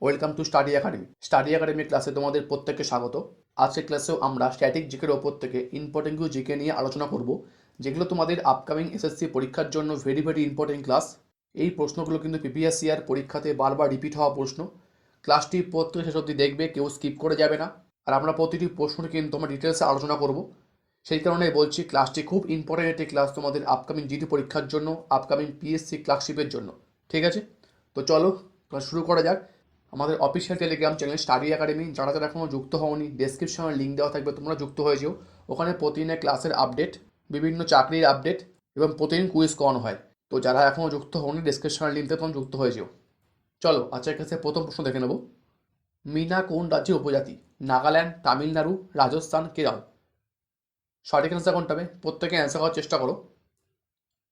Welcome to study academy ক্লাসে তোমাদের প্রত্যেককে স্বাগত। আজকের ক্লাসেও আমরা স্ট্যাটিক জিকের ওপর থেকে ইম্পর্টেন্ট কিছু জিকে নিয়ে আলোচনা করব, যেগুলো তোমাদের আপকামিং এসএসসি পরীক্ষার জন্য ভেরি ভেরি ইম্পর্টেন্ট ক্লাস। এই প্রশ্নগুলো কিন্তু প্রিভিয়াস ইয়ার পরীক্ষাতে বারবার রিপিট হওয়া প্রশ্ন। ক্লাসটি প্রত্যেকে শেষ অবধি দেখবে, কেউ স্কিপ করে যাবে না। আর আমরা প্রতিটি প্রশ্ন কিন্তু আমরা ডিটেলসে আলোচনা করব। সেই কারণে বলছি ক্লাসটি খুব ইম্পর্টেন্ট একটি ক্লাস তোমাদের আপকামিং জিডি পরীক্ষার জন্য, আপকামিং পিএসসি ক্লার্কশিপের জন্য। ঠিক আছে, তো চলো ক্লাস শুরু করা যাক। আমাদের official Telegram channel study academy, যারা যারা এখনও যুক্ত হওনি, ডেসক্রিপশনে লিঙ্ক দেওয়া থাকবে, তোমরা যুক্ত হয়ে যেও। ওখানে প্রতিদিনের ক্লাসের আপডেট, বিভিন্ন চাকরির আপডেট এবং প্রতিদিন কুইজ করানো হয়। তো যারা এখনও যুক্ত হওনি, ডেসক্রিপশনের লিঙ্কে তোমরা যুক্ত হয়ে যেও। চলো আজকের কাছে প্রথম প্রশ্ন দেখে নেব। মিনা কোন রাজ্যের উপজাতি? নাগাল্যান্ড, তামিলনাড়ু, রাজস্থান, কেরল। সঠিক অ্যান্সার কোনটা হবে? প্রত্যেকে অ্যান্সার করার চেষ্টা করো।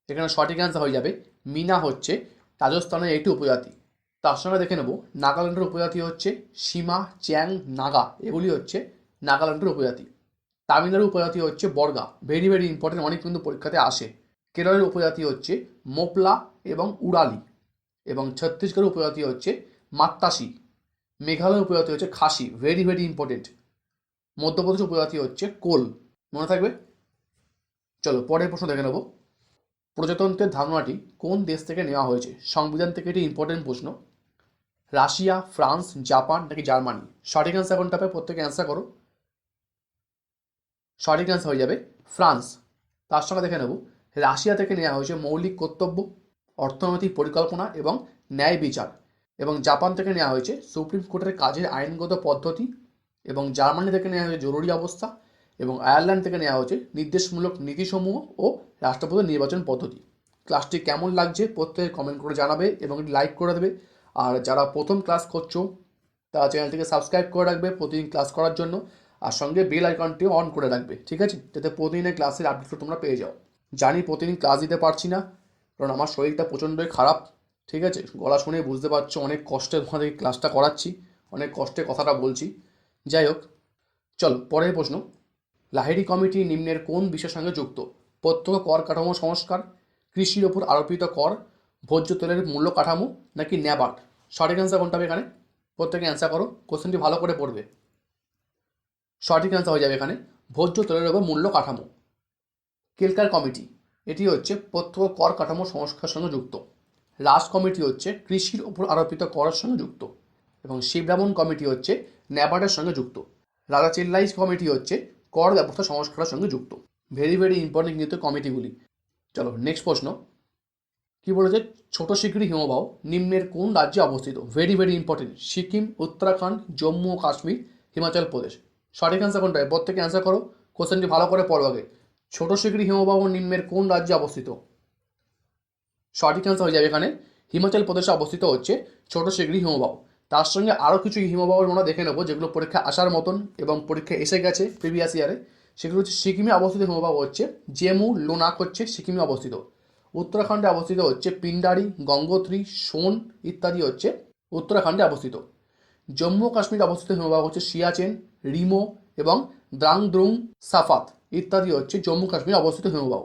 এখানে সঠিক অ্যান্সার হয়ে যাবে মিনা হচ্ছে রাজস্থানের একটি উপজাতি। তার সঙ্গে দেখে নেব নাগাল্যান্ডের উপজাতি হচ্ছে সীমা, চ্যাং, নাগা, এগুলি হচ্ছে নাগাল্যান্ডের উপজাতি। তামিলনাড়ুর উপজাতি হচ্ছে বর্গা, ভেরি ভেরি ইম্পর্টেন্ট, অনেক কিন্তু পরীক্ষাতে আসে। কেরলের উপজাতি হচ্ছে মোপলা এবং উড়ালি, এবং ছত্তিশগড়ের উপজাতি হচ্ছে মাত্তাসি। মেঘালয়ের উপজাতি হচ্ছে খাসি, ভেরি ভেরি ইম্পর্টেন্ট। মধ্যপ্রদেশের উপজাতি হচ্ছে কোল, মনে থাকবে। চলো পরের প্রশ্ন দেখে নেব। প্রজাতন্ত্রের ধারণাটি কোন দেশ থেকে নেওয়া হয়েছে? সংবিধান থেকে, এটি ইম্পর্টেন্ট প্রশ্ন। রাশিয়া, ফ্রান্স, জাপান নাকি জার্মানি? সঠিক অ্যান্সার কোনটা হবে? প্রত্যেকে অ্যান্সার করো। সঠিক অ্যান্সার হয়ে যাবে ফ্রান্স। তার সঙ্গে দেখে নেব রাশিয়া থেকে নেওয়া হয়েছে মৌলিক কর্তব্য, অর্থনৈতিক পরিকল্পনা এবং ন্যায় বিচার, এবং জাপান থেকে নেওয়া হয়েছে সুপ্রিম কোর্টের কাজের আইনগত পদ্ধতি, এবং জার্মানি থেকে নেওয়া হয়েছে জরুরি অবস্থা, এবং আয়ারল্যান্ড থেকে নেওয়া হয়েছে নির্দেশমূলক নীতিসমূহ ও রাষ্ট্রপতি নির্বাচন পদ্ধতি। ক্লাসটি কেমন লাগছে প্রত্যেকে কমেন্ট করে জানাবে এবং লাইক করে দেবে। আর যারা প্রথম ক্লাস করছো তারা চ্যানেলটিকে সাবস্ক্রাইব করে রাখবে প্রতিদিন ক্লাস করার জন্য, আর সঙ্গে বেল আইকনটি অন করে রাখবে, ঠিক আছে, যাতে প্রতিদিনের ক্লাসের আপডেটটা তোমরা পেয়ে যাও। জানি প্রতিদিন ক্লাস দিতে পারছি না, কারণ আমার শরীরটা প্রচণ্ডই খারাপ, ঠিক আছে, গলা শুনে বুঝতে পারছো অনেক কষ্টে তোমাদের ক্লাসটা করাচ্ছি, অনেক কষ্টে কথাটা বলছি। যাই হোক, চলো পরের প্রশ্ন। লাহিড়ী কমিটি নিম্নের কোন বিষয়ের সঙ্গে যুক্ত? প্রত্যক্ষ কর কাঠামো সংস্কার, কৃষির ওপর আরোপিত কর, ভোজ্য তেলের মূল্য কাঠামো নাকি ন্যাবার্ড? সঠিক অ্যান্সার কোনটা হবে এখানে? প্রত্যেকে অ্যান্সার করো, কোশ্চেনটি ভালো করে পড়বে। সঠিক অ্যান্সার হয়ে যাবে এখানে ভোজ্য তেলের ওপর মূল্য কাঠামো। কেলকার কমিটি, এটি হচ্ছে প্রত্যক্ষ কর কাঠামো সংস্কারের সঙ্গে যুক্ত। রাজ কমিটি হচ্ছে কৃষির ওপর আরোপিত করের সঙ্গে যুক্ত, এবং শিবরামন কমিটি হচ্ছে ন্যাবার্ডের সঙ্গে যুক্ত। রাজা চেল্লাইস কমিটি হচ্ছে কর ব্যবস্থা সংস্কারের সঙ্গে যুক্ত। ভেরি ভেরি ইম্পর্টেন্ট কিন্তু কমিটিগুলি। চলো নেক্সট প্রশ্ন। কি বলেছে? ছোট শিগগিরি হিমবাহ নিম্নের কোন রাজ্যে অবস্থিত? Very very important. Sikkim, Uttarakhand, Jammu ও কাশ্মীর, হিমাচল প্রদেশ। সঠিক অ্যান্সার কোনটা? প্রত্যেকে অ্যান্সার করো, কোশ্চেনটি ভালো করে পড়ো আগে। ছোট শিগগিরি হিমবাহ নিম্নের কোন রাজ্যে অবস্থিত? সঠিক অ্যান্সার হয়ে যাবে এখানে হিমাচল প্রদেশে অবস্থিত হচ্ছে ছোট শিগগিরি হিমবাহ। তার সঙ্গে আরও কিছু হিমবাহ আমরা দেখে নেবো, যেগুলো পরীক্ষা আসার মতন এবং পরীক্ষা এসে গেছে প্রিভিয়াস ইয়ারে। সেগুলো হচ্ছে সিকিমে অবস্থিত হিমবাহ হচ্ছে জেমু লোনাক, হচ্ছে সিকিমে অবস্থিত। উত্তরাখণ্ডে অবস্থিত হচ্ছে পিন্ডারি, গঙ্গোত্রী, সোন ইত্যাদি হচ্ছে উত্তরাখণ্ডে অবস্থিত। জম্মু ও কাশ্মীরে অবস্থিত হিমবাহ হচ্ছে সিয়াচেন, রিমো এবং দ্রাংদ্রুং সাফাত ইত্যাদি হচ্ছে জম্মু কাশ্মীরে অবস্থিত হিমবাহ।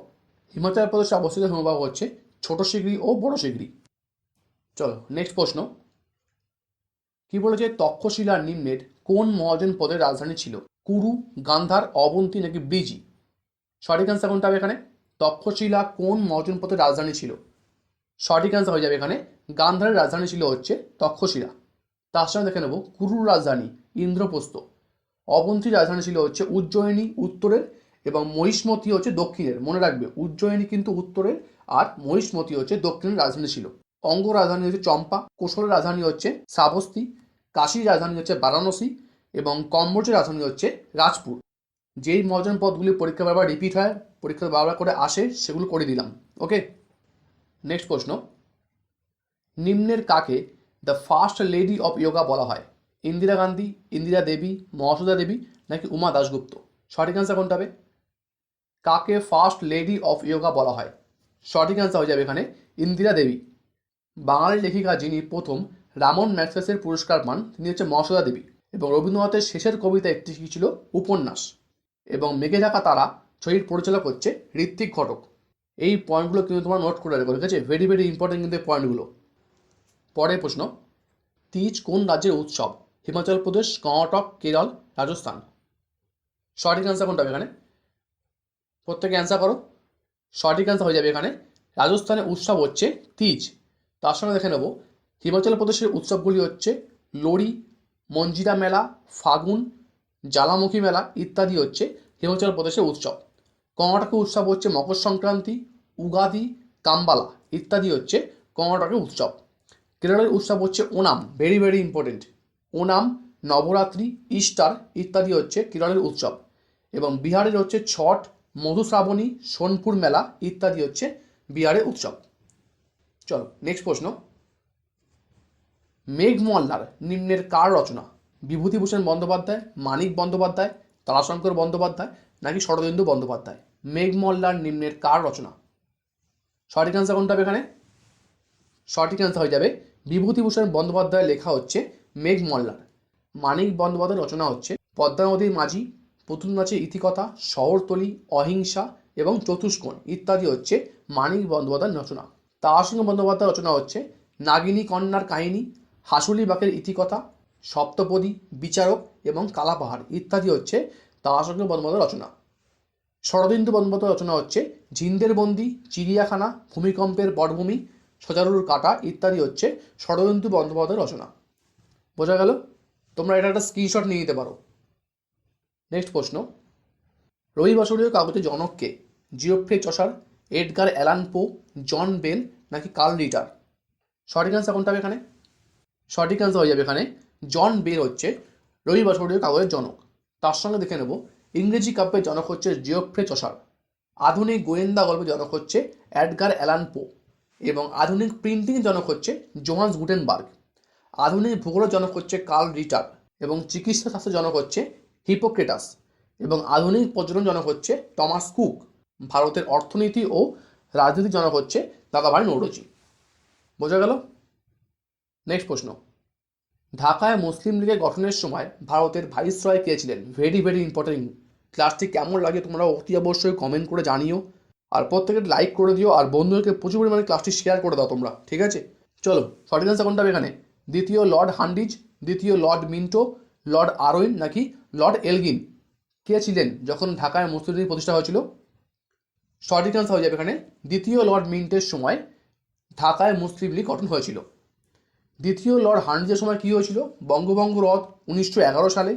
হিমাচল প্রদেশে অবস্থিত হিমবাহ হচ্ছে ছোট শিগগিরি ও বড় শিগগিরি। চলো নেক্সট প্রশ্ন। কি বলেছে? তক্ষশিলার নিম্নের কোন মহাজন পদের রাজধানী ছিল? কুরু, গান্ধার, অবন্তী নাকি ব্রিজি? সঠিক অ্যান্সার কোনটা হবে এখানে? তক্ষশিলা কোন মহাজন পদের রাজধানী ছিল? সঠিক অ্যান্সার হয়ে যাবে এখানে গান্ধারের রাজধানী ছিল হচ্ছে তক্ষশিলা। তার সঙ্গে দেখে নেব কুরুর রাজধানী ইন্দ্রপ্রস্থ, অবন্তীর রাজধানী ছিল হচ্ছে উজ্জয়িনী উত্তরের, এবং মহিষ্মতি হচ্ছে দক্ষিণের। মনে রাখবে উজ্জয়িনী কিন্তু উত্তরের আর মহিষ্মতি হচ্ছে দক্ষিণের রাজধানী ছিল। অঙ্গ রাজধানী হচ্ছে চম্পা, কোশলের রাজধানী হচ্ছে শ্রাবস্তি, কাশীর রাজধানী হচ্ছে বারাণসী, এবং কম্বোজের রাজধানী হচ্ছে রাজপুর। যেই মহাজন পদগুলি পরীক্ষা বারবার রিপিট হয়, পরীক্ষা বারবার করে আসে, সেগুলো করে দিলাম। ওকে, নেক্সট প্রশ্ন। নিম্নের কাকে the first lady of yoga বলা হয়? ইন্দিরা গান্ধী, ইন্দিরা দেবী, মহাসুদা দেবী নাকি উমা দাশগুপ্ত? সঠিক অ্যান্সার কোনটা হবে? কাকে ফার্স্ট লেডি অফ ইয়োগা বলা হয়? সঠিক অ্যান্সার হয়ে যাবে এখানে ইন্দিরা দেবী। বাঙালি লেখিকা যিনি প্রথম রামন ম্যাগসেসের পুরস্কার পান তিনি হচ্ছে মহাসুদা দেবী, এবং রবীন্দ্রনাথের শেষের কবিতা একটি ছিল উপন্যাস, এবং মেঘে ঢাকা তারা ছবির পরিচালক হচ্ছে ঋত্বিক ঘটক। এই পয়েন্টগুলো কিন্তু তোমরা নোট করে রাখো, ঠিক আছে, ভেরি ভেরি ইম্পর্টেন্ট কিন্তু এই পয়েন্টগুলো। পরের প্রশ্ন। তিজ কোন রাজ্যের উৎসব? হিমাচল প্রদেশ, কর্ণাটক, কেরল, রাজস্থান। সঠিক অ্যান্সার কোনটা হবে এখানে? প্রত্যেকে অ্যান্সার করো। সঠিক অ্যান্সার হয়ে যাবে এখানে রাজস্থানের উৎসব হচ্ছে তিজ। তার সঙ্গে দেখে নেব হিমাচল প্রদেশের উৎসবগুলি হচ্ছে লোরি, মঞ্জিরা মেলা, ফাগুন, জ্বালামুখী মেলা ইত্যাদি হচ্ছে হিমাচল প্রদেশের উৎসব। কর্ণাটকের উৎসব হচ্ছে মকর সংক্রান্তি, উগাদি, কাম্বালা ইত্যাদি হচ্ছে কর্ণাটকের উৎসব। কেরলের উৎসব হচ্ছে Onam, very very important. Onam, Navratri, Easter ইত্যাদি হচ্ছে কেরলের উৎসব। এবং বিহারের হচ্ছে ছট, মধুশ্রাবণী, সোনপুর মেলা ইত্যাদি হচ্ছে বিহারের উৎসব। চলো নেক্সট প্রশ্ন। মেঘমল্লার নিম্নের কার রচনা? বিভূতিভূষণ বন্দ্যোপাধ্যায়, মানিক বন্দ্যোপাধ্যায়, তারাশঙ্কর বন্দ্যোপাধ্যায় নাকি শরদিন্দু বন্দ্যোপাধ্যায়? মেঘমল্লার নিম্নের কার রচনা? সঠিক অ্যান্সার কোনটা হবে এখানে? সঠিক অ্যান্সার হয়ে যাবে বিভূতিভূষণ বন্দ্যোপাধ্যায়ের লেখা হচ্ছে মেঘমল্লার। মানিক বন্দ্যোপাধ্যায়ের রচনা হচ্ছে পদ্মা নদীর মাঝি, পুতুল নাচের ইতিকথা, শহরতলি, অহিংসা এবং চতুষ্কোণ ইত্যাদি হচ্ছে মানিক বন্দ্যোপাধ্যায়ের রচনা। তারাশঙ্কর বন্দ্যোপাধ্যায়ের রচনা হচ্ছে নাগিনী কন্যার কাহিনী, হাসুলি বাকের ইতিকথা, সপ্তপদী, বিচারক এবং কালাপাহাড় ইত্যাদি হচ্ছে তারাশঙ্কর বন্দ্যোপাধ্যায়ের রচনা। শরদিন্দু বন্দ্যোপাধ্যায়ের রচনা হচ্ছে ঝিন্দের বন্দি, চিড়িয়াখানা, ভূমিকম্পের পটভূমি, সজারুর কাটা ইত্যাদি হচ্ছে শরদিন্দু বন্দ্যোপাধ্যায়ের রচনা। বোঝা গেল? তোমরা এটা একটা স্ক্রিনশট নিয়ে নিতে পারো। নেক্সট প্রশ্ন। রবিবাসরীয় কাগজের জনককে? জিওফ্রে চসার, এডগার অ্যালান পো, জন বেল নাকি কার্ল রিটার? সঠিক অ্যান্সার কোনটা হবে এখানে? সঠিক অ্যান্সার হয়ে যাবে এখানে জন বেল হচ্ছে রবিবাসরীয় কাগজের জনক। তার সঙ্গে দেখে নেব ইংরেজি কাব্যের জনক হচ্ছে জিওফ্রে চসার, আধুনিক গোয়েন্দা গল্পের জনক হচ্ছে এডগার অ্যালান পো এবং আধুনিক প্রিন্টিং জনক হচ্ছে জোহান্স গুটেনবার্গ, আধুনিক ভূগোলের জনক হচ্ছে কার্ল রিটার এবং চিকিৎসা শাস্ত্রের জনক হচ্ছে হিপোক্রেটাস এবং আধুনিক পর্যটন জনক হচ্ছে টমাস কুক। ভারতের অর্থনীতি ও রাজনীতির জনক হচ্ছে দাদাভাই নৌরোজি। বোঝা গেল? নেক্সট প্রশ্ন। ঢাকায় মুসলিম লীগের গঠনের সময় ভারতের ভাইসরয় কে ছিলেন? Very very important. ক্লাসটি কেমন লাগে তোমরা অতি অবশ্যই কমেন্ট করে জানিও, আর প্রত্যেকে লাইক করে দিও, আর বন্ধুদেরকে প্রচুর পরিমাণে ক্লাসটি শেয়ার করে দাও তোমরা, ঠিক আছে? চলো সঠিক অ্যান্সার কোনটা হবে এখানে? দ্বিতীয় লর্ড হান্ডিজ, দ্বিতীয় লর্ড মিন্টো, লর্ড আরউইন নাকি লর্ড এলগিন? কে ছিলেন যখন ঢাকায় মুসলিম লীগ প্রতিষ্ঠা হয়েছিল? সঠিক অ্যান্সার হয়ে যাবে এখানে দ্বিতীয় লর্ড মিন্টের সময় ঢাকায় মুসলিম লীগ গঠন হয়েছিল। দ্বিতীয় লর্ড হান্ডিজের সময় কী হয়েছিল? বঙ্গভঙ্গ রদ 1911 সালে,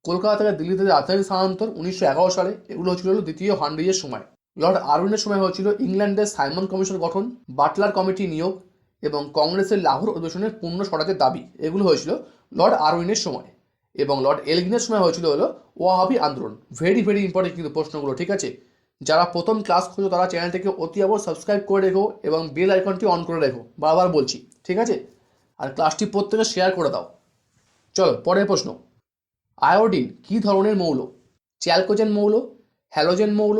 কলকাতা থেকে দিল্লিতে রাজধানী স্থানান্তর 1911 সালে, এগুলো হচ্ছিল দ্বিতীয় হান্ডিজের সময়। লর্ড আরউইনের সময় হয়েছিল ইংল্যান্ডের সাইমন কমিশন গঠন, বাটলার কমিটি নিয়োগ এবং কংগ্রেসের লাহোর অধিবেশনের পূর্ণ স্বরাজের দাবি, এগুলো হয়েছিল লর্ড আরউইনের সময়। এবং লর্ড এলগিনের সময় হয়েছিল হলো ওয়াহাবি আন্দোলন। ভেরি ভেরি ইম্পর্টেন্ট কিন্তু প্রশ্নগুলো, ঠিক আছে? যারা প্রথম ক্লাস খোঁজো তারা চ্যানেলটিকে অতি অবশ্যই সাবস্ক্রাইব করে রেখো এবং বেল আইকনটি অন করে রেখো, বারবার বলছি, ঠিক আছে? আর ক্লাসটি প্রত্যেকে শেয়ার করে দাও। চলো পরের প্রশ্ন। আয়োডিন কী ধরনের মৌল? চ্যালকোজেন মৌল, হ্যালোজেন মৌল,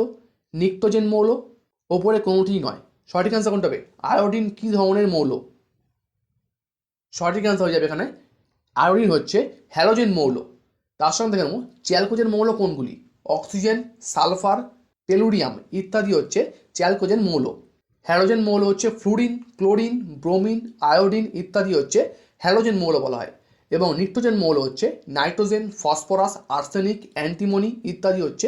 নিক্টোজেন মৌল, ওপরে কোনোটিই নয়। সঠিক অ্যান্সার কোনটা হবে? আয়োডিন কী ধরনের মৌল? সঠিক অ্যান্সার হয়ে যাবে এখানে আয়োডিন হচ্ছে হ্যালোজেন মৌল। তার সঙ্গে দেখে নেব চ্যালকোজেন মৌল কোনগুলি? অক্সিজেন, সালফার, টেলুরিয়াম ইত্যাদি হচ্ছে চ্যালকোজেন মৌল। হ্যালোজেন মৌল হচ্ছে ফ্লুরিন, ক্লোরিন, ব্রোমিন, আয়োডিন ইত্যাদি হচ্ছে হ্যালোজেন মৌল বলা হয়। এবং নিক্টোজেন মৌল হচ্ছে নাইট্রোজেন, ফসফরাস, আর্সেনিক, অ্যান্টিমনি ইত্যাদি হচ্ছে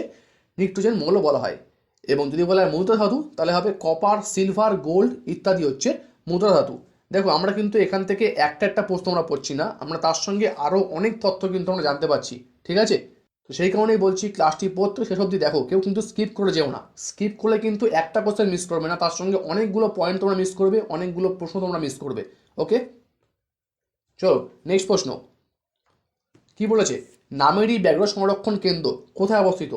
নিক্টোজেন মৌল বলা হয়। এবং যদি বলা হয় মুদ্রা ধাতু তাহলে হবে কপার, সিলভার, গোল্ড ইত্যাদি হচ্ছে মুদ্রা ধাতু। দেখো আমরা কিন্তু এখান থেকে একটা একটা প্রশ্ন আমরা পড়ছি না, আমরা তার সঙ্গে আরও অনেক তথ্য কিন্তু আমরা জানতে পারছি, ঠিক আছে? তো সেই কারণেই বলছি ক্লাসটি পড়তে শেষ অবধি দেখো, কেউ কিন্তু স্কিপ করে যেও না। স্কিপ করলে কিন্তু একটা কোশ্চেন মিস করবে না, তার সঙ্গে অনেকগুলো পয়েন্ট তোমরা মিস করবে, অনেকগুলো প্রশ্ন তোমরা মিস করবে। ওকে, চলো নেক্সট প্রশ্ন। কি বলেছে? নামেরি ব্যাঘ্র সংরক্ষণ কেন্দ্র কোথায় অবস্থিত?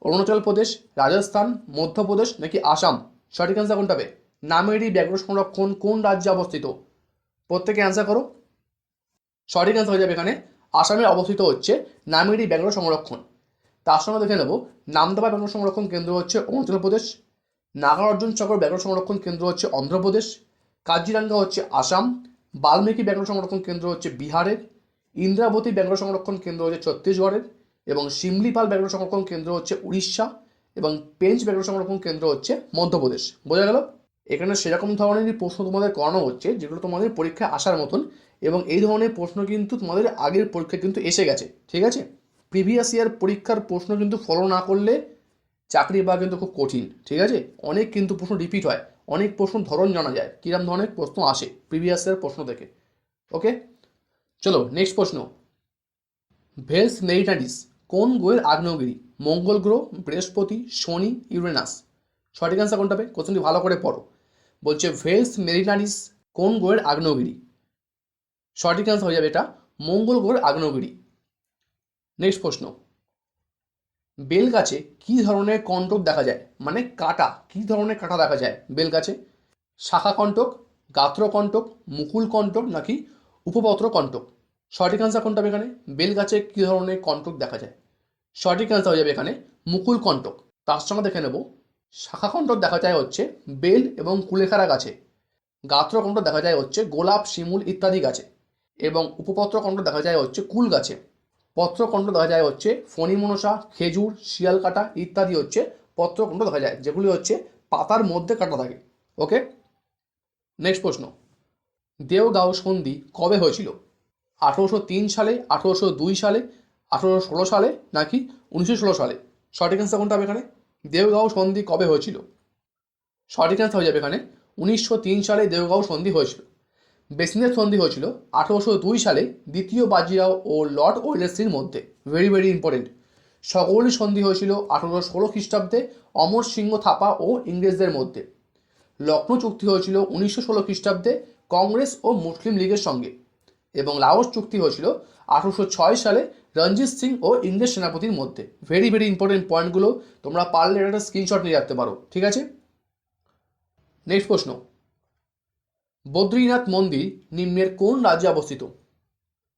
অরুণাচল প্রদেশ, রাজস্থান, মধ্যপ্রদেশ নাকি আসাম? সঠিক অ্যান্সার কোনটা হবে? নামেরি ব্যাঘ্র সংরক্ষণ কোন রাজ্যে অবস্থিত? প্রত্যেকে অ্যান্সার করো। সঠিক অ্যান্সার হয়ে যাবে এখানে আসামে অবস্থিত হচ্ছে নামেরি ব্যাঘ্র সংরক্ষণ। তার সঙ্গে দেখে নেব নামদফা ব্যাঘ্র সংরক্ষণ কেন্দ্র হচ্ছে অরুণাচল প্রদেশ, নাগার্জুন সাগর ব্যাঘ্র সংরক্ষণ কেন্দ্র হচ্ছে অন্ধ্রপ্রদেশ, কাজিরাঙ্গা হচ্ছে আসাম, বাল্মীকি ব্যাঘ্র সংরক্ষণ কেন্দ্র হচ্ছে বিহারের, ইন্দ্রাবতী ব্যাঘ্র সংরক্ষণ কেন্দ্র হচ্ছে ছত্তিশগড়ের এবং শিমলিপাল ব্যাঘ্র সংরক্ষণ কেন্দ্র হচ্ছে উড়িষ্যা এবং পেঞ্চ ব্যাঘ্র সংরক্ষণ কেন্দ্র হচ্ছে মধ্যপ্রদেশ। বোঝা গেল? এখানে সেরকম ধরনেরই প্রশ্ন তোমাদের করানো হচ্ছে যেগুলো তোমাদের পরীক্ষায় আসার মতন, এবং এই ধরনের প্রশ্ন কিন্তু তোমাদের আগের পরীক্ষা কিন্তু এসে গেছে, ঠিক আছে। প্রিভিয়াস ইয়ার পরীক্ষার প্রশ্ন কিন্তু ফলো না করলে চাকরি পাওয়া কিন্তু খুব কঠিন, ঠিক আছে। অনেক কিন্তু প্রশ্ন রিপিট হয়, অনেক প্রশ্ন ধরন জানা যায় কিরম ধরনের প্রশ্ন আসে প্রিভিয়াস ইয়ার প্রশ্ন থেকে। ওকে, চলো নেক্সট প্রশ্ন। ভেলস মেরিটারিস কোন গ্রহের আগ্নেয়গিরি? মঙ্গল গ্রহ, বৃহস্পতি, শনি, ইউরেনাস। সঠিক অ্যান্সার কোনটা হবে? কোশ্চেনটি ভালো করে পড়ো। বলছে ভেলস মেরিটারিস কোন গ্রহের আগ্নেয়গিরি? সঠিক অ্যান্সার হয়ে যাবে এটা মঙ্গল গ্রহের আগ্নেয়গিরি। নেক্সট প্রশ্ন। বেল গাছে কী ধরনের কণ্টক দেখা যায়? মানে কাটা, কী ধরনের কাটা দেখা যায় বেল গাছে? শাখা কণ্টক, গাত্র কণ্টক, মুকুল কণ্টক নাকি উপপত্র কণ্টক। সঠিক অ্যান্সার কোনটা হবে এখানে? বেল গাছে কী ধরনের কণ্টক দেখা যায়? সঠিক অ্যান্সার হয়ে যাবে এখানে মুকুল কণ্টক। তার সঙ্গে দেখে নেব শাখা কণ্টক দেখা যায় হচ্ছে বেল এবং কুলেখাড়া গাছে, গাত্র কণ্টক দেখা যায় হচ্ছে গোলাপ, শিমুল ইত্যাদি গাছে, এবং উপপত্র কণ্টক দেখা যায় হচ্ছে কুল গাছে। পত্রকণ্ঠ দেখা যায় হচ্ছে ফণিমনসা, খেজুর, শিয়ালকাটা ইত্যাদি হচ্ছে পত্রকণ্ঠ দেখা যায়, যেগুলি হচ্ছে পাতার মধ্যে কাটা থাকে। ওকে, নেক্সট প্রশ্ন। দেওগাঁও সন্ধি কবে হয়েছিল? 1803 সালে, 1802 সালে, 1816 সালে নাকি 1916 সালে। সঠিক অ্যান্সার কোনটা হবে এখানে? দেওগাঁও সন্ধি কবে হয়েছিল? সঠিক অ্যান্সার হয়ে যাবে এখানে 1903 সালে দেওগাঁও সন্ধি হয়েছিল। বেসিনের সন্ধি হয়েছিল 1802 সালে দ্বিতীয় বাজিরাও ও লর্ড ওয়েলেসলির মধ্যে। Very very important. সগৌলি সন্ধি হয়েছিল 1816 খ্রিস্টাব্দে অমর সিংহ থাপা ও ইংরেজদের মধ্যে। লখনৌ চুক্তি হয়েছিল 1916 খ্রিস্টাব্দে কংগ্রেস ও মুসলিম লীগের সঙ্গে, এবং লাওস চুক্তি হয়েছিল 1806 সালে রঞ্জিত সিং ও ইংরেজ সেনাপতির মধ্যে। ভেরি ভেরি ইম্পর্টেন্ট পয়েন্টগুলো তোমরা পারলে একটা স্ক্রিনশট নিয়ে রাখতে পারো, ঠিক আছে। নেক্সট প্রশ্ন। বদ্রীনাথ মন্দির নিম্নের কোন রাজ্যে অবস্থিত?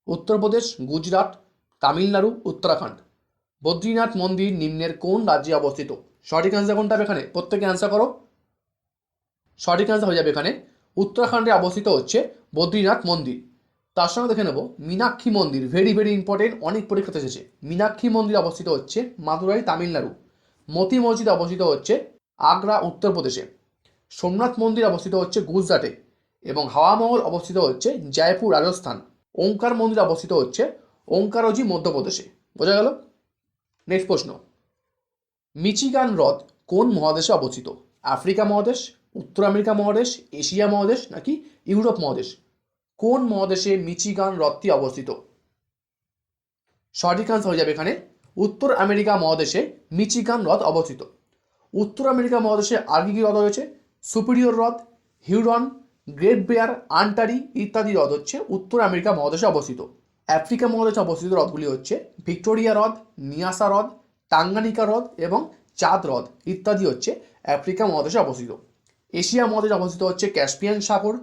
উত্তরপ্রদেশ, গুজরাট, তামিলনাড়ু, উত্তরাখণ্ড। বদ্রীনাথ মন্দির নিম্নের কোন রাজ্যে অবস্থিত? সঠিক অ্যান্সার কোনটা হবে এখানে? প্রত্যেকে অ্যান্সার করো। সঠিক অ্যান্সার হয়ে যাবে এখানে উত্তরাখণ্ডে অবস্থিত হচ্ছে বদ্রীনাথ মন্দির। তার সঙ্গে দেখে নেব মীনাক্ষী মন্দির। ভেরি ভেরি ইম্পর্টেন্ট, অনেক পরীক্ষাতে এসেছে। মীনাক্ষী মন্দির অবস্থিত হচ্ছে মাদুরাই, তামিলনাড়ু। মতি মসজিদ অবস্থিত হচ্ছে আগ্রা, উত্তরপ্রদেশে। সোমনাথ মন্দির অবস্থিত হচ্ছে গুজরাটে, এবং হাওয়া মহল অবস্থিত হচ্ছে জয়পুর, রাজস্থান। ওঙ্কার মন্দির অবস্থিত হচ্ছে ওঙ্কারজি, মধ্যপ্রদেশে। বোঝা গেল? নেক্সট প্রশ্ন। মিচিগান হ্রদ কোন মহাদেশে অবস্থিত? আফ্রিকা মহাদেশ, উত্তর আমেরিকা মহাদেশ, এশিয়া মহাদেশ নাকি ইউরোপ মহাদেশ। কোন মহাদেশে মিচিগান হ্রদটি অবস্থিত? সঠিক আনসার হয়ে যাবে এখানে উত্তর আমেরিকা মহাদেশে মিচিগান হ্রদ অবস্থিত। উত্তর আমেরিকা মহাদেশে আর কি হ্রদ রয়েছে? সুপিরিয়র হ্রদ, হিউরন, গ্রেট বেয়ার, আন্টারি ইত্যাদি হ্রদ হচ্ছে উত্তর আমেরিকা মহাদেশে অবস্থিত। আফ্রিকা মহাদেশে অবস্থিত হ্রদগুলি হচ্ছে ভিক্টোরিয়া হ্রদ, নিয়াসা হ্রদ, টাঙ্গানিকা হ্রদ এবং চাঁদ হ্রদ ইত্যাদি হচ্ছে আফ্রিকা মহাদেশে অবস্থিত। এশিয়া মহাদেশে অবস্থিত হচ্ছে ক্যাস্পিয়ান সাগর,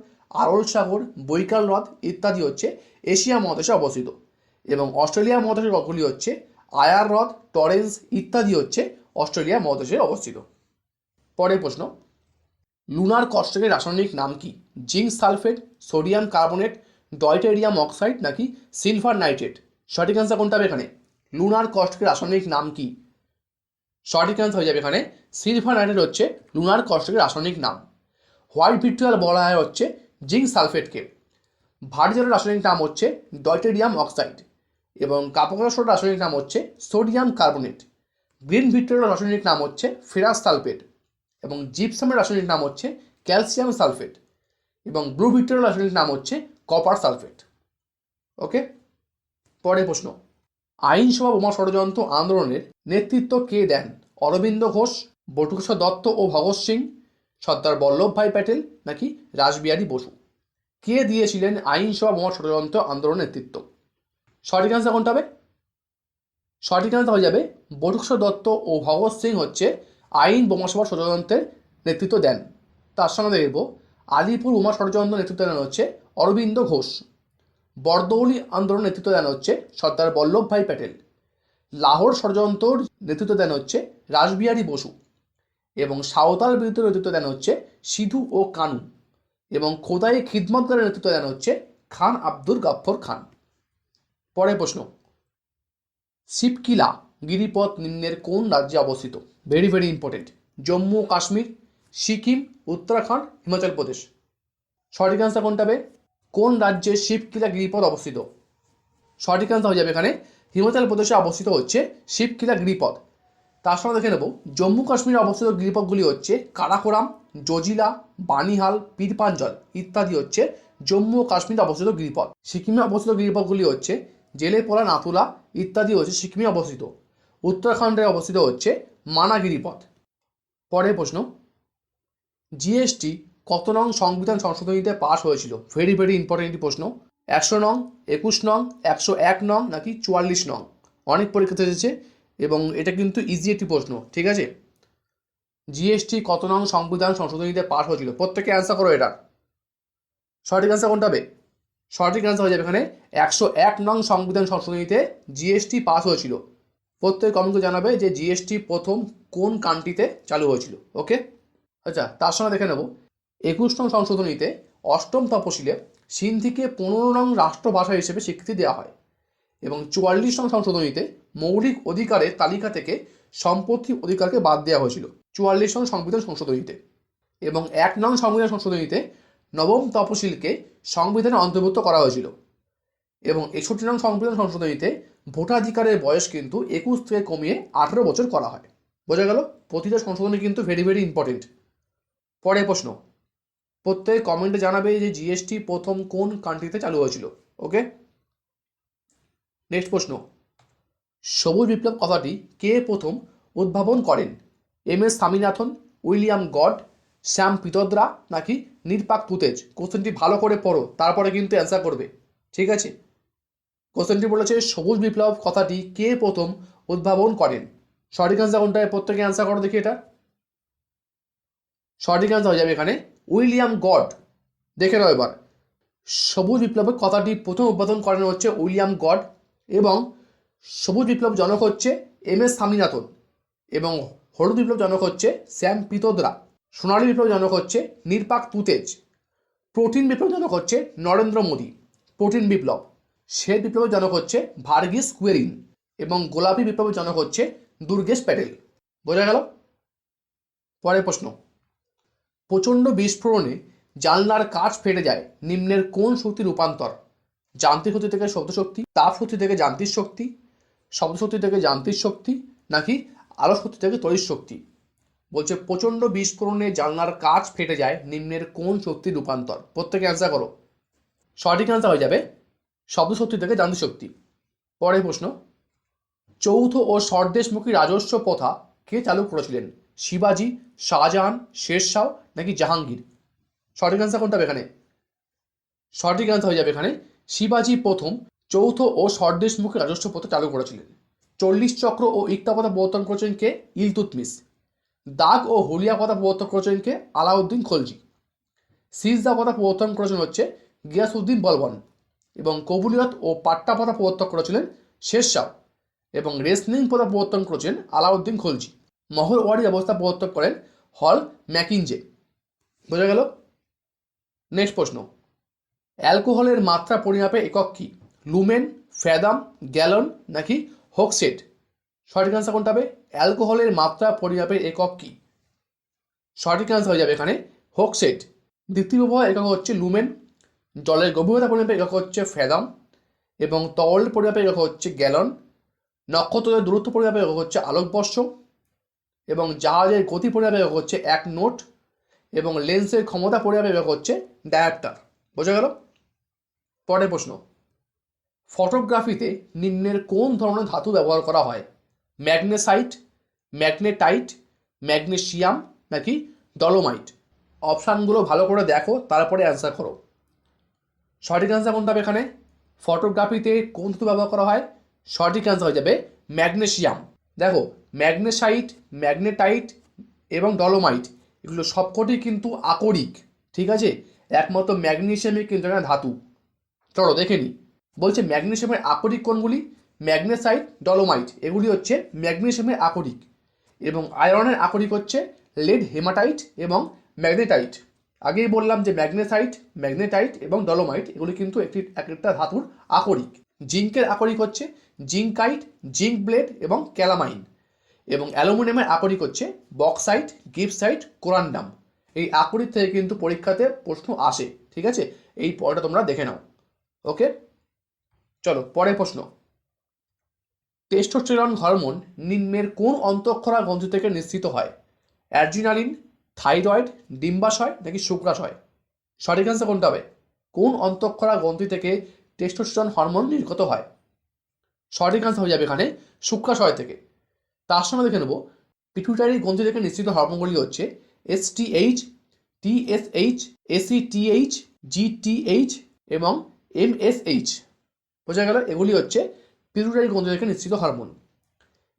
আরল সাগর, বৈকাল হ্রদ ইত্যাদি হচ্ছে এশিয়া মহাদেশে অবস্থিত। এবং অস্ট্রেলিয়া মহাদেশের হ্রদগুলি হচ্ছে আয়ার হ্রদ, টরেন্স ইত্যাদি হচ্ছে অস্ট্রেলিয়া মহাদেশে অবস্থিত। পরের প্রশ্ন। লুনার কস্টিকের রাসায়নিক নাম কি? Zinc sulphate, sodium carbonate, deuterium oxide নাকি সিলভার নাইট্রেট। সঠিক অ্যান্সার কোনটা হবে এখানে? লুনার কস্টিকের রাসায়নিক নাম কি? সঠিক অ্যান্সার হয়ে যাবে এখানে সিলভার নাইট্রেট হচ্ছে লুনার কস্টিকের রাসায়নিক নাম। হোয়াইট ভিট্রিয়াল বলা হয় হচ্ছে জিঙ্ক সালফেটকে। ভারী জলের রাসায়নিক নাম হচ্ছে ডয়টেরিয়াম অক্সাইড, এবং কার্বক্সের রাসায়নিক নাম হচ্ছে সোডিয়াম কার্বনেট। গ্রিন ভিট্রিয়াল রাসায়নিক নাম হচ্ছে ফেরাস সালফেট, এবং জিপসামের রাসায়নিক নাম হচ্ছে ক্যালসিয়াম সালফেট, এবং ব্লু ভিট্রিয়াল রাসায়নিক নাম হচ্ছে কপার সালফেট। ওকে, পরের প্রশ্ন। আইনসভা বোমা ষড়যন্ত্র আন্দোলনের নেতৃত্ব কে দেন? অরবিন্দ ঘোষ, বটুকেশ্বর দত্ত ও ভগৎ সিং, সর্দার বল্লভভাই প্যাটেল নাকি রাসবিহারী বসু। কে দিয়েছিলেন আইনসভা বোমা ষড়যন্ত্র আন্দোলনের নেতৃত্ব? সঠিক অ্যান্সার কোনটা হবে? সঠিক অ্যান্সার হয়ে যাবে বটুকেশ্বর দত্ত ও ভগৎ সিং হচ্ছে আইন বোমাসভা ষড়যন্ত্রের নেতৃত্ব দেন। তার সঙ্গে দেখব আলিপুর বোমা ষড়যন্ত্র নেতৃত্ব দেন হচ্ছে অরবিন্দ ঘোষ। বরদৌলি আন্দোলন নেতৃত্ব দেন হচ্ছে সর্দার বল্লভভাই প্যাটেল। লাহোর ষড়যন্ত্রর নেতৃত্ব দেন হচ্ছে রাসবিহারী বসু, এবং সাঁওতাল বিরুদ্ধে নেতৃত্ব দেন হচ্ছে সিধু ও কানু, এবং খোদাই খিদমতগারের নেতৃত্ব দেন হচ্ছে খান আব্দুল গাফফর খান। পরের প্রশ্ন। শিবকিলা গিরিপথ নিম্নের কোন রাজ্যে অবস্থিত? Very very important. জম্মু ও কাশ্মীর, সিকিম, উত্তরাখণ্ড, হিমাচল প্রদেশ। সঠিক অ্যান্সার কোনটা হবে? কোন রাজ্যে শিবকিলা গিরিপথ অবস্থিত? সঠিক অ্যান্সার হয়ে যাবে এখানে হিমাচল প্রদেশে অবস্থিত হচ্ছে শিবকিলা গিরিপথ। তার সঙ্গে দেখে নেব জম্মু কাশ্মীরে অবস্থিত গিরিপথগুলি হচ্ছে কারাকোরাম, জজিলা, বানিহাল, পীরপাঞ্জল ইত্যাদি হচ্ছে জম্মু ও কাশ্মীরে অবস্থিত গিরিপথ। সিকিমে অবস্থিত গিরিপথগুলি হচ্ছে জেলেপোলা, নাথুলা ইত্যাদি হচ্ছে সিকিমে অবস্থিত। উত্তরাখণ্ডে অবস্থিত হচ্ছে মানা গিরিপথ। পরের প্রশ্ন, জিএসটি কত নং সংবিধান সংশোধনীতে পাশ হয়েছিল? ভেরি ভেরি ইম্পর্টেন্ট প্রশ্ন। 100 নং, 21 নং, 101 নং নাকি 44 নং? অনেক পরীক্ষাতে এসেছে এবং এটা কিন্তু ইজি একটি প্রশ্ন, ঠিক আছে। জিএসটি কত নং সংবিধান সংশোধনীতে পাশ হয়েছিল? প্রত্যেকে অ্যান্সার করো এটা। সঠিক অ্যান্সার কোনটা হবে? সঠিক অ্যান্সার হয়ে যাবে এখানে 101 নং সংবিধান সংশোধনীতে জিএসটি পাস হয়েছিল। প্রত্যেক কমেন্ট জানাবে যে জিএসটি প্রথম কোন কান্ট্রিতে চালু হয়েছিল। ওকে, আচ্ছা, তার সঙ্গে দেখে নেব 21 নং সংশোধনীতে অষ্টম তপশিলে সিন্ধিকে 15 নং রাষ্ট্রভাষা হিসেবে স্বীকৃতি দেওয়া হয় এবং 44 নং সংশোধনীতে মৌলিক অধিকারের তালিকা থেকে সম্পত্তি অধিকারকে বাদ দেওয়া হয়েছিল 44 নং সংবিধান সংশোধনীতে। এবং 1 নং সংবিধান সংশোধনীতে নবম তপশিলকে সংবিধানে অন্তর্ভুক্ত করা হয়েছিল এবং 61 নং সংবিধান সংশোধনীতে ভোটাধিকারের বয়স কিন্তু 21 থেকে কমিয়ে 18 বছর করা হয়। বোঝা গেল? প্রতিটা সংশোধনী কিন্তু ভেরি ভেরি ইম্পর্টেন্ট। পরের প্রশ্ন, প্রত্যেক কমেন্টে জানাবে যে জিএসটি প্রথম কোন কান্ট্রিতে চালু হয়েছিল। ওকে, নেক্সট প্রশ্ন, সবুজ বিপ্লব কথাটি কে প্রথম উদ্ভাবন করেন? এম.এস. স্বামীনাথন, উইলিয়াম গড, শ্যাম পিতোদ্রা নাকি নির্পাক তুতেজ? কোশ্চেনটি ভালো করে পড়ো, তারপরে কিন্তু অ্যান্সার করবে, ঠিক আছে। কোশ্চেনটি বলেছে সবুজ বিপ্লব কথাটি কে প্রথম উদ্ভাবন করেন? সঠিক অ্যান্সার কোনটা? প্রত্যেকে অ্যান্সার করো দেখি এটা। সঠিক অ্যান্সার হয়ে যাবে এখানে উইলিয়াম গড। দেখে নাও এবার, সবুজ বিপ্লবের কথাটি প্রথম উদ্বোধন করেন হচ্ছে উইলিয়াম গড এবং সবুজ বিপ্লব জনক হচ্ছে এম.এস. স্বামীনাথন এবং হলুদ বিপ্লব জনক হচ্ছে শ্যাম পিতোদ্রা। সোনালী বিপ্লব জনক হচ্ছে নির্পাক তুতেজ। প্রোটিন বিপ্লব জনক হচ্ছে নরেন্দ্র মোদী, প্রোটিন বিপ্লব। শ্বেত বিপ্লবের জনক হচ্ছে ভার্গিস কুয়েরিন এবং গোলাপি বিপ্লবের জনক হচ্ছে দুর্গেশ প্যাটেল। বোঝা গেল? পরের প্রশ্ন, প্রচণ্ড বিস্ফোরণে জানলার কাঁচ ফেটে যায় নিম্নের কোন শক্তি রূপান্তর? যান্ত্রিক শক্তি থেকে শব্দ শক্তি, তাপ শক্তি থেকে যান্ত্রিক শক্তি, শব্দ শক্তি থেকে যান্ত্রিক শক্তি নাকি আলো শক্তি থেকে তড়িৎ শক্তি? বলছে প্রচণ্ড বিস্ফোরণে জানলার কাঁচ ফেটে যায় নিম্নের কোন শক্তি রূপান্তর? প্রত্যেকে অ্যান্সার করো। সঠিক অ্যান্সার হয়ে যাবে শব্দ শক্তি থেকে যান্ত্রিক শক্তি। পরের প্রশ্ন, চৌথ ও স্বদেশমুখী রাজস্ব প্রথা কে চালু করেছিলেন? শিবাজি, শাহজাহান, শেরশাহ নাকি জাহাঙ্গীর? সঠিক অ্যান্সার কোনটা হবে এখানে? সঠিক অ্যান্সার হয়ে যাবে এখানে শিবাজি প্রথম চৌথ ও স্বদেশমুখী রাজস্ব প্রথা চালু করেছিলেন। 40 চক্র ও ইকতা প্রথা প্রবর্তন করেছেন কে? ইলতুৎমিশ। দাগ ও হুলিয়া প্রথা প্রবর্তন করেছেন কে? আলাউদ্দিন খলজি। সিজদা প্রথা প্রবর্তন করেছেন হচ্ছে গিয়াসউদ্দিন বলবন এবং কবুলিয়ত ও পাট্টা প্রথা প্রবর্তন করেছিলেন শেরশাহ এবং রেসলিং প্রথা প্রবর্তন করেছেন আলাউদ্দিন খলজি। মহলওয়ারি ব্যবস্থা প্রবর্তন করেন হল ম্যাকিনজে। বোঝা গেল? নেক্সট প্রশ্ন, অ্যালকোহলের মাত্রা পরিমাপের একক কি? লুমেন, ফ্যাদাম, গ্যালন নাকি হোকসেট? সঠিক অ্যান্সার কোনটা হবে? অ্যালকোহলের মাত্রা পরিমাপের একক কি? সঠিক অ্যান্সার হয়ে যাবে এখানে হোকসেট। দ্বিতীয় প্রবাহ একক হচ্ছে লুমেন, জলের গভীরতা পরিমাপের একক হচ্ছে ফ্যাদাম এবং তরল পরিমাপের একক হচ্ছে গ্যালন, নক্ষত্রের দূরত্ব পরিমাপের একক হচ্ছে আলোকবর্ষ এবং জাহাজের গতি পরিমাপের একক হচ্ছে 1 নোট এবং লেন্সের ক্ষমতা পরিমাপের একক হচ্ছে ডায়াপ্টার। বোঝা গেল? পরের প্রশ্ন, ফটোগ্রাফিতে নিম্নের কোন ধরনের ধাতু ব্যবহার করা হয়? ম্যাগনেসাইট, ম্যাগনেটাইট, ম্যাগনেসিয়াম নাকি ডলোমাইট? অপশানগুলো ভালো করে দেখো, তারপরে অ্যান্সার করো। সঠিক অ্যান্সার কোনটা হবে এখানে? ফটোগ্রাফিতে কোন ধাতু ব্যবহার করা হয়? সঠিক অ্যান্সার হয়ে যাবে ম্যাগনেসিয়াম। দেখো, ম্যাগনেসাইট, ম্যাগনেটাইট এবং ডলোমাইট এগুলো সবকটি কিন্তু আকরিক, ঠিক আছে। একমাত্র ম্যাগনেসিয়ামই কিন্তু একটা ধাতু। চলো দেখে নিই। বলছে ম্যাগনেসিয়ামের আকরিক কোনগুলি? ম্যাগনেসাইট, ডলোমাইট এগুলি হচ্ছে ম্যাগনেসিয়ামের আকরিক এবং আয়রনের আকরিক হচ্ছে লেড হেমাটাইট এবং ম্যাগনেটাইট। আগেই বললাম যে ম্যাগনেসাইট, ম্যাগনেটাইট এবং ডলোমাইট এগুলি কিন্তু একটা ধাতুর আকরিক। জিঙ্কের আকরিক হচ্ছে জিঙ্কাইট, জিঙ্ক ব্লেড এবং ক্যালামাইন এবং অ্যালুমিনিয়ামের আকরিক হচ্ছে বক্সাইট, গিপসাইট, কোরান্ডাম। এই আকরিক থেকে কিন্তু পরীক্ষাতে প্রশ্ন আসে, ঠিক আছে? এই পড়াটা তোমরা দেখে নাও। ওকে, চলো পরের প্রশ্ন। টেস্টোস্টেরন হরমোন নিম্নের কোন অন্তঃক্ষরা গ্রন্থি থেকে নিঃসৃত হয়? অ্যাড্রিনালিন, থাইরয়েড, ডিম্বাশয় নাকি শুক্রাশয়? সঠিক অ্যান্সার কোনটা হবে? কোন অন্তঃক্ষরা গ্রন্থি থেকে টেস্টোস্টেরন হরমোন নির্গত হয়? সঠিক অ্যান্সার হয়ে যাবে এখানে শুক্রাশয় থেকে। তার সঙ্গে দেখে নেব পিটুইটারি গ্রন্থি থেকে নিঃসৃত হরমোনগুলি হচ্ছে এসটিএইচ, টিএসএইচ, এসিটিএইচ, জিটিএইচ এবং এমএসএইচ। বোঝা গেল? এগুলি হচ্ছে পিটুইটারি গ্রন্থি থেকে নিঃসৃত হরমোন।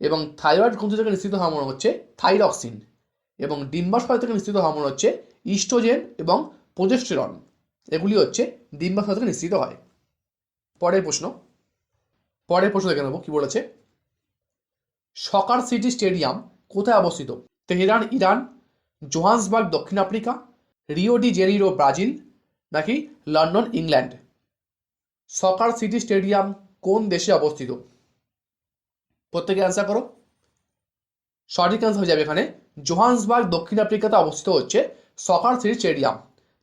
এবং থাইরয়েড গ্রন্থি থেকে নিঃসৃত হরমোন হচ্ছে থাইরক্সিন। এবং ডিম্বাশয় থেকে নিঃসৃত হরমোন হচ্ছে ইস্ট্রোজেন এবং প্রোজেস্টেরন। এগুলি হচ্ছে ডিম্বাশয় থেকে নিঃসৃত হয়। পরের প্রশ্ন দেখে নেব কি বলেছে। সকার সিটি স্টেডিয়াম কোথায় অবস্থিত? তেহরান ইরান, জোহান্সবার্গ দক্ষিণ Africa, Rio de Janeiro Brazil নাকি লন্ডন ইংল্যান্ড? সকার সিটি স্টেডিয়াম কোন দেশে অবস্থিত? প্রত্যেকে অ্যান্সার করো। সঠিক অ্যান্সার হয়ে যাবে এখানে জোহান্সবার্গ দক্ষিণ আফ্রিকাতে অবস্থিত হচ্ছে সকার সিটি স্টেডিয়াম।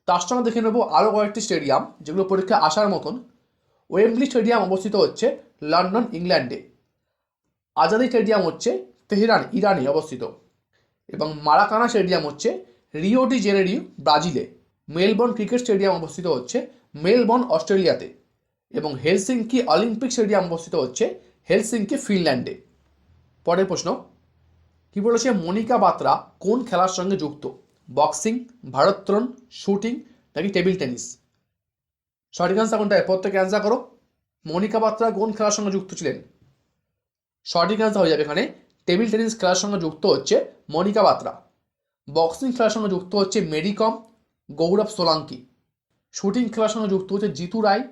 তার সঙ্গে দেখে নেব আরও কয়েকটি স্টেডিয়াম যেগুলো পরীক্ষা আসার মতন। ওয়েম্বলি স্টেডিয়াম অবস্থিত হচ্ছে লন্ডন ইংল্যান্ডে। আজাদি স্টেডিয়াম হচ্ছে তেহরান ইরানে অবস্থিত। এবং মারাকানা স্টেডিয়াম হচ্ছে রিও ডি জেনেরিও ব্রাজিলে। মেলবোর্ন ক্রিকেট স্টেডিয়াম অবস্থিত হচ্ছে মেলবোর্ন অস্ট্রেলিয়াতে। এবং হেলসিঙ্কি অলিম্পিক স্টেডিয়াম অবস্থিত হচ্ছে হেলসিঙ্কি ফিনল্যান্ডে। পরের প্রশ্ন কি বলেছে, মনিকা বাত্রা কোন খেলার সঙ্গে যুক্ত? বক্সিং, ভারোত্তোলন, শুটিং নাকি টেবিল টেনিস? সঠিক অ্যান্সার কোনটা? প্রত্যেকে অ্যান্সার করো। মনিকা বাত্রা কোন খেলার সঙ্গে যুক্ত ছিলেন? সঠিক অ্যান্সার হয়ে যাবে এখানে টেবিল টেনিস খেলার সঙ্গে যুক্ত হচ্ছে মনিকা বাত্রা। বক্সিং খেলার সঙ্গে যুক্ত হচ্ছে মেরি কম, গৌরব সোলাঙ্কি। শুটিং খেলার সঙ্গে যুক্ত হচ্ছে জিতু রায়,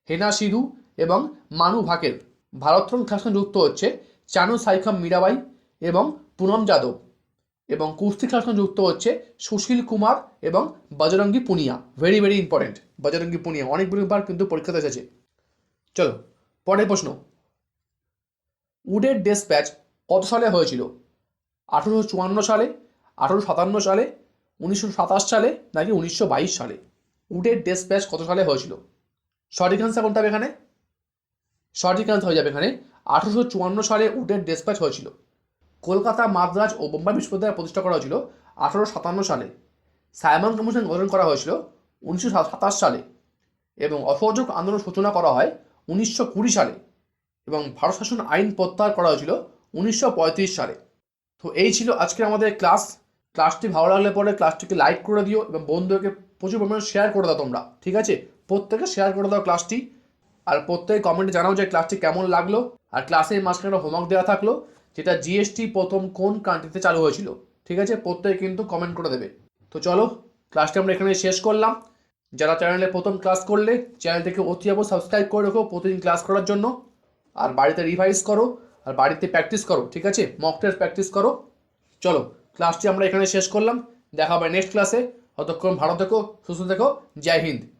হেনা সিধু এবং মানু ভাকের। ভারোত্তোলন খেলার সঙ্গে যুক্ত হচ্ছে চানু সাইখাম মীরাবাই এবং পুনম যাদব। এবং কুস্তি খেলার সঙ্গে যুক্ত হচ্ছে সুশীল কুমার এবং Bajrangi Punia. Very very important, Bajrangi Punia অনেকবার কিন্তু পরীক্ষাতে এসেছে। চলো পরের প্রশ্ন। উডের ডেসপ্যাচ কত সালে হয়েছিল? 1854 সালে, 1857 সালে, 1927 সালে নাকি 1922 সালে? উডের ডেসপ্যাচ কত সালে হয়েছিল? সঠিক অ্যান্সার কোনটা হবে এখানে? সঠিক অ্যান্সার হয়ে যাবে এখানে 1854 সালে উডের ডেসপ্যাচ হয়েছিল। কলকাতা, মাদ্রাজ ও বোম্বাই বিশ্ববিদ্যালয় প্রতিষ্ঠা করা হয়েছিল 1857 সালে। সাইমন কমিশন গঠন করা হয়েছিল 1927 সালে। এবং অসহযোগ আন্দোলন সূচনা করা হয় 1920 সালে। এবং ভারত শাসন আইন প্রত্যাহার করা হয়েছিল 1935 সালে। তো এই ছিল আজকে আমাদের ক্লাসটি ভালো লাগলে পরে ক্লাসটিকে লাইক করে দিও এবং বন্ধুদেরকে প্রচুর পরিমাণে শেয়ার করে দাও তোমরা, ঠিক আছে? প্রত্যেকে শেয়ার করে দাও ক্লাসটি। আর প্রত্যেকে কমেন্টে জানাও যে ক্লাসটি কেমন লাগলো। আর ক্লাসের মাঝখানে একটা হোমওয়ার্ক দেওয়া থাকলো, যেটা জিএসটি প্রথম কোন কান্ট্রিতে চালু হয়েছিল, ঠিক আছে? প্রত্যেকে কিন্তু কমেন্ট করে দেবে। তো চলো ক্লাসটি আমরা এখানে শেষ করলাম। যারা চ্যানেলে প্রথম ক্লাস করলে চ্যানেলটিকে অতি অবশ্যই সাবস্ক্রাইব করে রেখো প্রতিদিন ক্লাস করার জন্য। আর বাড়িতে রিভাইজ করো আর বাড়িতে প্র্যাকটিস করো, ঠিক আছে? মক টেস্ট প্র্যাকটিস করো। চলো ক্লাসটি আমরা এখানে শেষ করলাম। দেখা হবে নেক্সট ক্লাসে। ততক্ষণ ভালো থেকো, সুস্থ থেকো। জয় হিন্দ।